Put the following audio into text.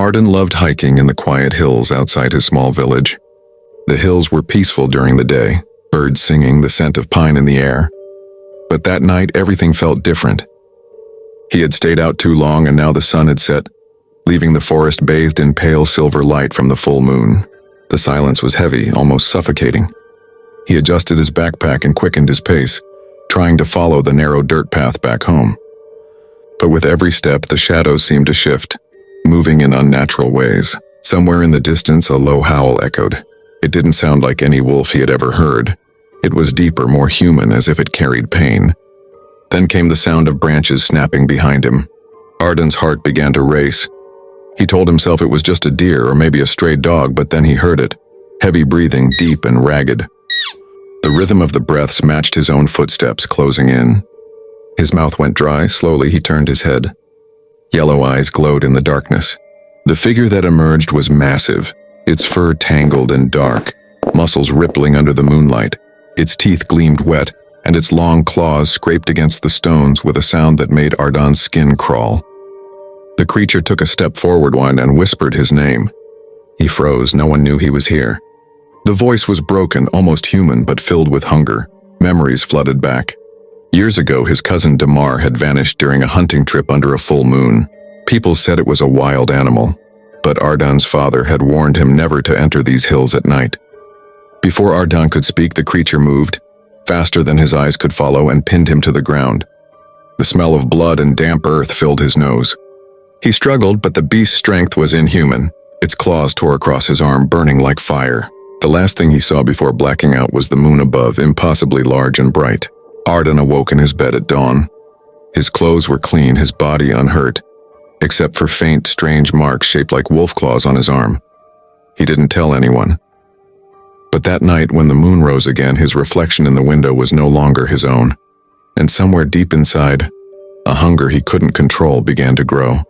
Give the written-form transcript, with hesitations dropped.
Arden loved hiking in the quiet hills outside his small village. The hills were peaceful during the day, birds singing, the scent of pine in the air. But that night, everything felt different. He had stayed out too long and now the sun had set, leaving the forest bathed in pale silver light from the full moon. The silence was heavy, almost suffocating. He adjusted his backpack and quickened his pace, trying to follow the narrow dirt path back home. But with every step, the shadows seemed to shift, moving in unnatural ways. Somewhere in the distance, a low howl echoed. It didn't sound like any wolf he had ever heard. It was deeper, more human, as if it carried pain. Then came the sound of branches snapping behind him. Arden's heart began to race. He told himself it was just a deer or maybe a stray dog, but then he heard it. Heavy breathing, deep and ragged. The rhythm of the breaths matched his own footsteps, closing in. His mouth went dry. Slowly he turned his head. Yellow eyes glowed in the darkness. The figure that emerged was massive, its fur tangled and dark, muscles rippling under the moonlight. Its teeth gleamed wet, and its long claws scraped against the stones with a sound that made Arden's skin crawl. The creature took a step forward and whispered his name. He froze. No one knew he was here. The voice was broken, almost human, but filled with hunger. Memories flooded back. Years ago, his cousin Damar had vanished during a hunting trip under a full moon. People said it was a wild animal, but Arden's father had warned him never to enter these hills at night. Before Arden could speak, the creature moved, faster than his eyes could follow, and pinned him to the ground. The smell of blood and damp earth filled his nose. He struggled, but the beast's strength was inhuman. Its claws tore across his arm, burning like fire. The last thing he saw before blacking out was the moon above, impossibly large and bright. Arden awoke in his bed at dawn. His clothes were clean, his body unhurt, except for faint, strange marks shaped like wolf claws on his arm. He didn't tell anyone. But that night, when the moon rose again, his reflection in the window was no longer his own. And somewhere deep inside, a hunger he couldn't control began to grow.